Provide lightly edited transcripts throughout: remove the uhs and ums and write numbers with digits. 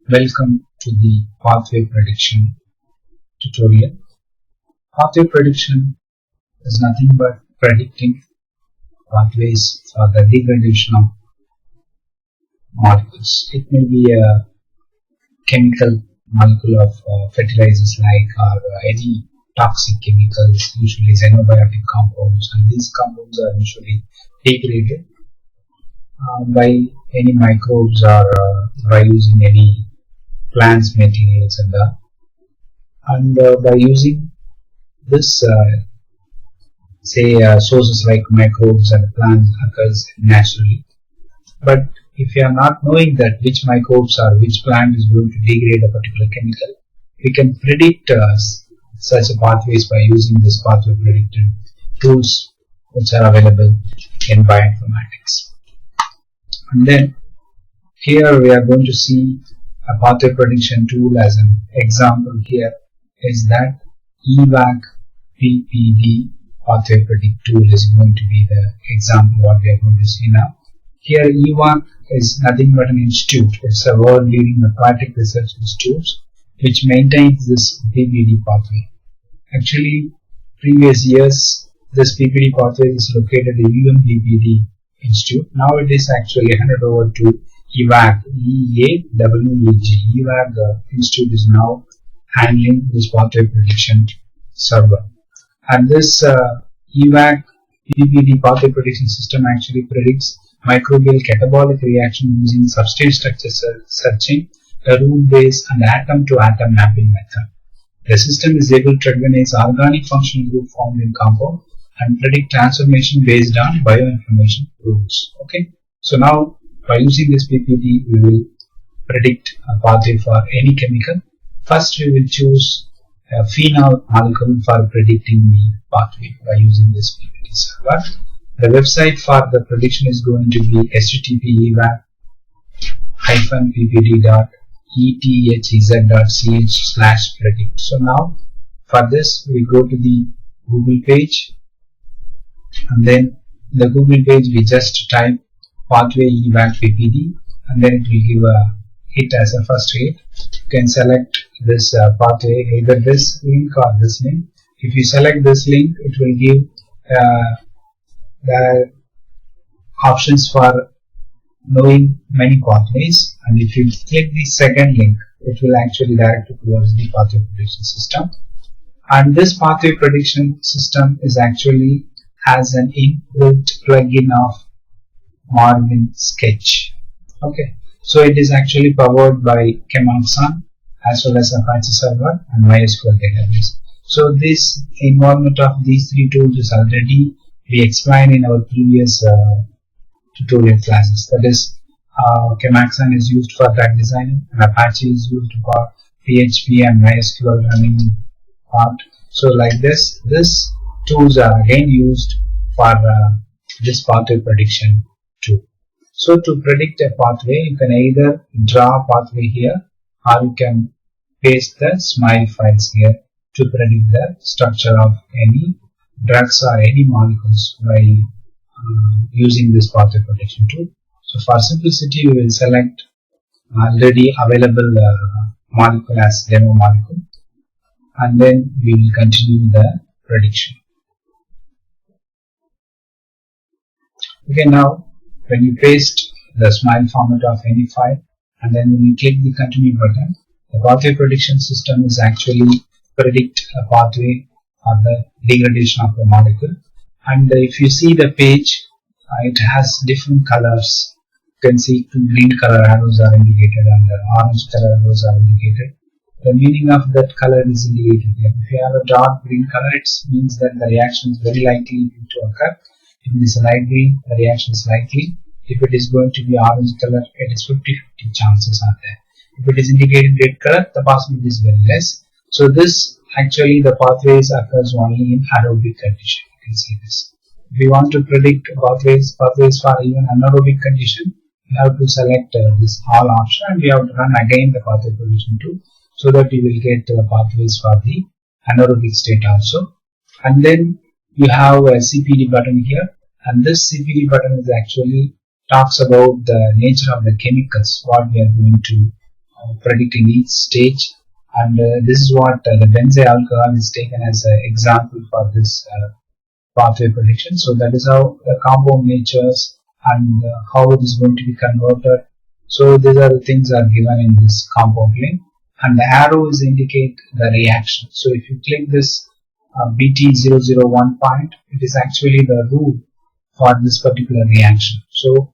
Welcome to the pathway prediction tutorial. Pathway prediction is nothing but predicting pathways for the degradation of molecules. It may be a chemical molecule of fertilizers or any toxic chemicals, usually xenobiotic compounds, and these compounds are usually degraded by any microbes or by using any plants materials and by using this sources like microbes and plants occurs naturally. But if you are not knowing that which microbes or which plant is going to degrade a particular chemical, we can predict such pathways by using this pathway predictor tools which are available in bioinformatics. And then here we are going to see a pathway prediction tool as an example. Here is that EVAC PPD pathway predict tool is going to be the example what we are going to see now. Here EVAC is nothing but an institute. It's a world leading aquatic research institute which maintains this PPD pathway. Actually, previous years this PPD pathway is located at UMPPD Institute. Now it is actually handed over to EVAC, EVAC Institute is now handling this pathway prediction server. And this EVAC PPD pathway prediction system actually predicts microbial catabolic reaction using substrate structure searching, a rule-based and atom-to-atom mapping method. The system is able to recognize organic functional group formed in compound and predict transformation based on bioinformation rules. Okay, so now by using this PPD, we will predict a pathway for any chemical. First, we will choose a phenol molecule for predicting the pathway by using this PPD server. The website for the prediction is going to be http://epthz.ch/predict. So now for this we go to the Google page, and then in the Google page we just type pathway EVAC PPD, and then it will give a hit as a first hit. You can select this pathway, either this link or this link. If you select this link, it will give the options for knowing many pathways, and if you click the second link, it will actually direct you towards the pathway prediction system. And this pathway prediction system is actually has an inbuilt plugin of Marvin Sketch. Okay, so it is actually powered by Chemaxon as well as Apache server and MySQL database. So this involvement of these three tools is already we explained in our previous tutorial classes. That is, Chemaxon is used for drug designing and Apache is used for PHP and MySQL running part. So like this, these tools are again used for this pathway prediction tool. So to predict a pathway, you can either draw a pathway here or you can paste the SMILE files here to predict the structure of any drugs or any molecules by using this pathway prediction tool. So for simplicity, we will select already available molecule as demo molecule, and then we will continue the prediction. Okay, now when you paste the SMILE format of any file and then when you click the continue button, the pathway prediction system is actually predict a pathway or the degradation of a molecule. And if you see the page, it has different colors. You can see two green color arrows are indicated and the orange color arrows are indicated. The meaning of that color is indicated here. If you have a dark green color, it means that the reaction is very likely to occur. If it is light green, the reaction is likely. If it is going to be orange color, it is 50-50 chances are there. If it is indicated red color, the possibility is very less. So this actually the pathways occurs only in aerobic condition. You can see this. If you want to predict pathways for even anaerobic condition, you have to select this all option and you have to run again the pathway prediction tool so that you will get the pathways for the anaerobic state also. And then you have a CPD button here, and this CPD button is actually talks about the nature of the chemicals what we are going to predict in each stage, and this is what the benzyl alcohol is taken as an example for this pathway prediction. So that is how the compound natures and how it is going to be converted. So these are the things are given in this compound link, and the arrows indicate the reaction. So if you click this BT001 point, it is actually the rule for this particular reaction. So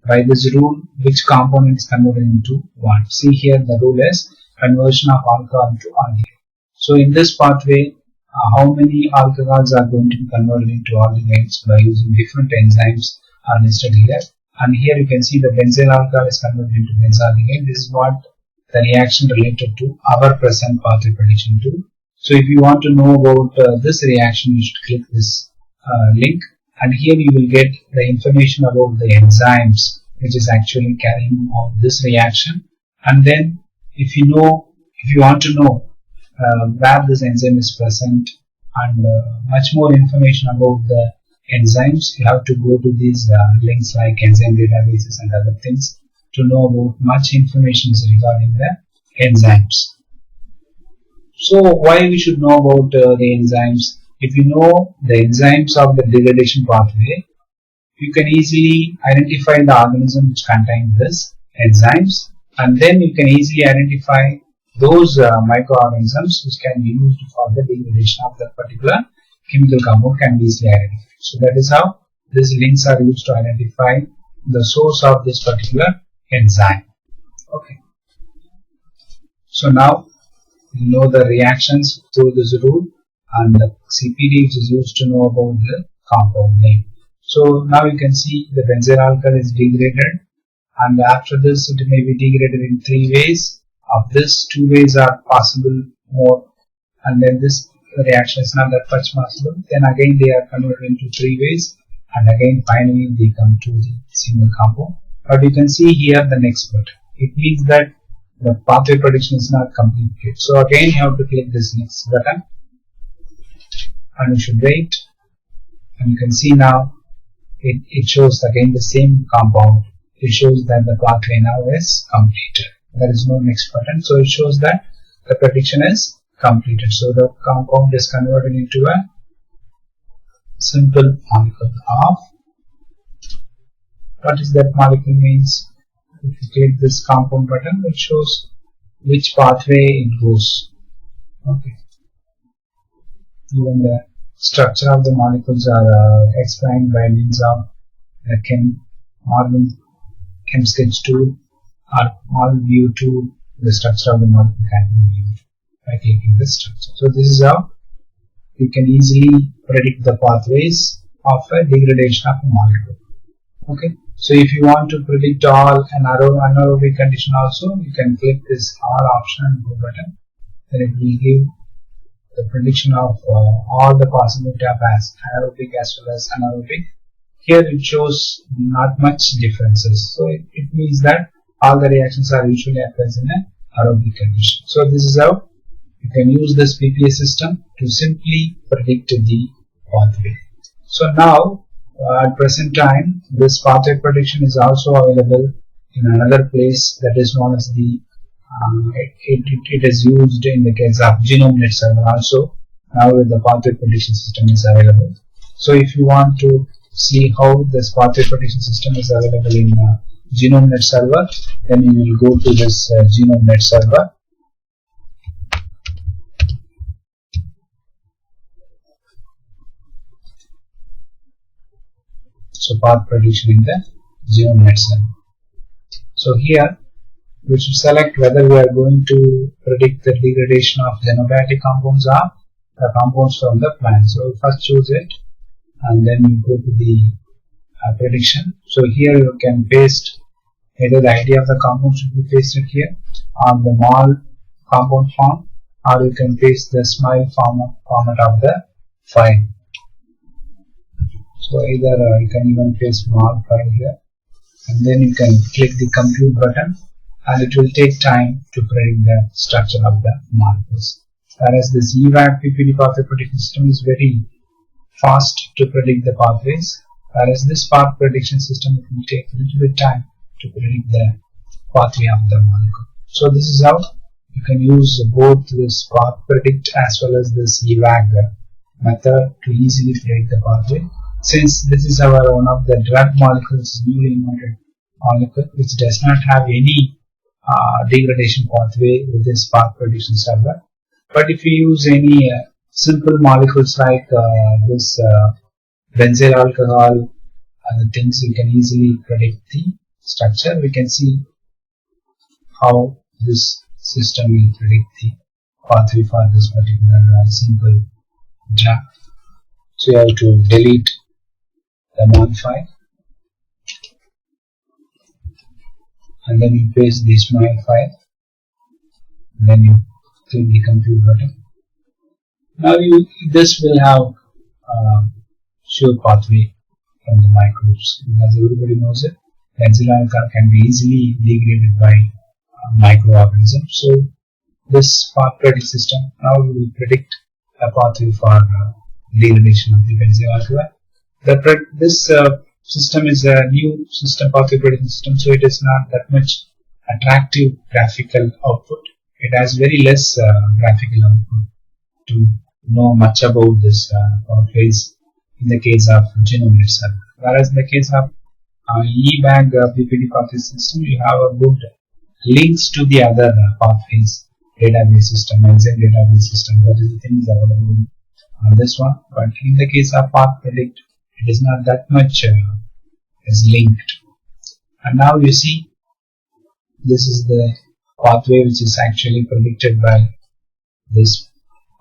by this rule, which component is converted into one? See here, the rule is conversion of alcohol to aldehyde. So in this pathway, how many alcohols are going to be converted into aldehydes by using different enzymes are listed here. And here you can see the benzyl alcohol is converted into benzaldehyde. This is what the reaction related to our present pathway prediction 2. So if you want to know about this reaction, you should click this link, and here you will get the information about the enzymes which is actually carrying out this reaction. And then if you want to know where this enzyme is present and much more information about the enzymes, you have to go to these links like enzyme databases and other things to know about much information regarding the enzymes. So why we should know about the enzymes? If you know the enzymes of the degradation pathway, you can easily identify the organism which contain this enzymes, and then you can easily identify those microorganisms which can be used for the degradation of that particular chemical compound can be easily identified. So that is how these links are used to identify the source of this particular enzyme. Okay. So now you know the reactions through this rule, and the CPD which is used to know about the compound name. So now you can see the benzyl alcohol is degraded, and after this it may be degraded in 3 ways. Of this, 2 ways are possible more, and then this reaction is not that much possible. Then again they are converted into 3 ways, and again finally they come to the single compound. But you can see here the next button. It means that the pathway prediction is not completed. So again you have to click this next button, and you should wait, and you can see now it shows again the same compound. It shows that the pathway now is completed. There is no next button, so it shows that the prediction is completed. So the compound is converted into a simple molecule of, what is that molecule means? If you click this compound button, it shows which pathway it goes. Okay. Even the structure of the molecules are explained by means of the Morgan ChemSketch tool or MolView tool. The structure of the molecule can be viewed by clicking this structure. So this is how you can easily predict the pathways of a degradation of a molecule. Okay. So if you want to predict all anaerobic condition also, you can click this all option and go button. Then it will give the prediction of all the possibility of anaerobic as well as anaerobic. Here it shows not much differences. So it means that all the reactions are usually occurs in an aerobic condition. So this is how you can use this PPA system to simply predict the pathway. So now at present time, this pathway prediction is also available in another place, that is known as the it is used in the case of GenomeNet server also. Now the pathway prediction system is available. So if you want to see how this pathway prediction system is available in GenomeNet server, then you will go to this GenomeNet server. So path prediction in the GenomeNet server. So here we should select whether we are going to predict the degradation of xenobiotic compounds or the compounds from the plant. So first choose it, and then you go to the prediction. So here you can paste either the ID of the compound should be pasted here on the mol compound form, or you can paste the SMILE format of the file. So either you can even paste mol file here, and then you can click the compute button, and it will take time to predict the structure of the molecules. Whereas this EVAC PPD pathway prediction system is very fast to predict the pathways, whereas this path prediction system, it will take a little bit time to predict the pathway of the molecule. So this is how you can use both this path predict as well as this EVAG method to easily predict the pathway. Since this is our one of the drug molecules, newly invented molecule, which does not have any degradation pathway with this path prediction server. But if you use any simple molecules like this benzyl alcohol, other things, you can easily predict the structure. We can see how this system will predict the pathway for this particular simple drug. So you have to delete the modify, and then you paste this modify, then you click the compute button. Now this will have sure pathway from the microbes. As everybody knows it, benzyl alcohol can be easily degraded by microorganisms. So this path predict system now will predict a pathway for degradation of the benzyl alcohol. This system is a new system, pathway prediction system, so it is not that much attractive graphical output. It has very less graphical output to know much about this pathways in the case of genome itself. Whereas in the case of EVAG PPD pathway system, you have a good links to the other pathways database system, enzyme database system. That is the things available on this one. But in the case of path predict, it is not that much is linked. And now you see, this is the pathway which is actually predicted by this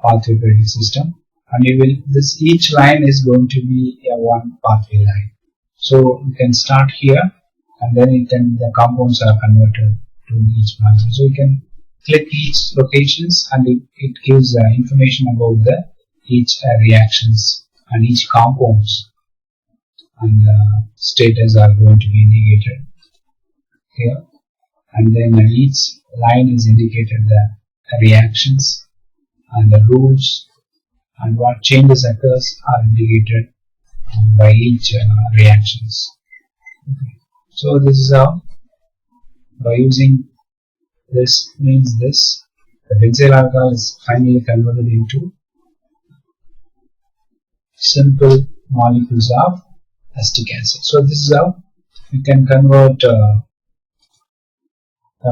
pathway predict system, and you will each line is going to be a one pathway line. So you can start here, and then the compounds are converted to each pathway. So you can click each locations, and it gives information about each reactions and each compounds, and status are going to be indicated here, and then each line is indicated the reactions and the rules and what changes occurs are indicated by each reactions. Okay. So this is how, by using this, means this, the benzyl alcohol is finally converted into simple molecules of acetic acid. So this is how you can convert a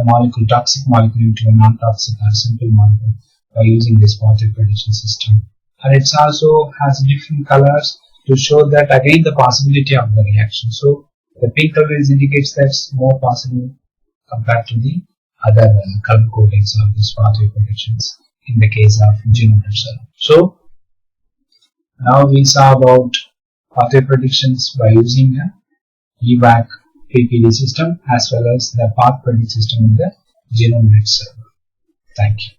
molecule, toxic molecule, into a non-toxic or simple molecule by using this pathway prediction system. And it also has different colors to show that again the possibility of the reaction. So the pink color indicates that it's more possible compared to the other color codings of this pathway predictions in the case of genome itself. So now we saw about pathway predictions by using the EVAG PPD system as well as the path predict system in the genome itself. Thank you.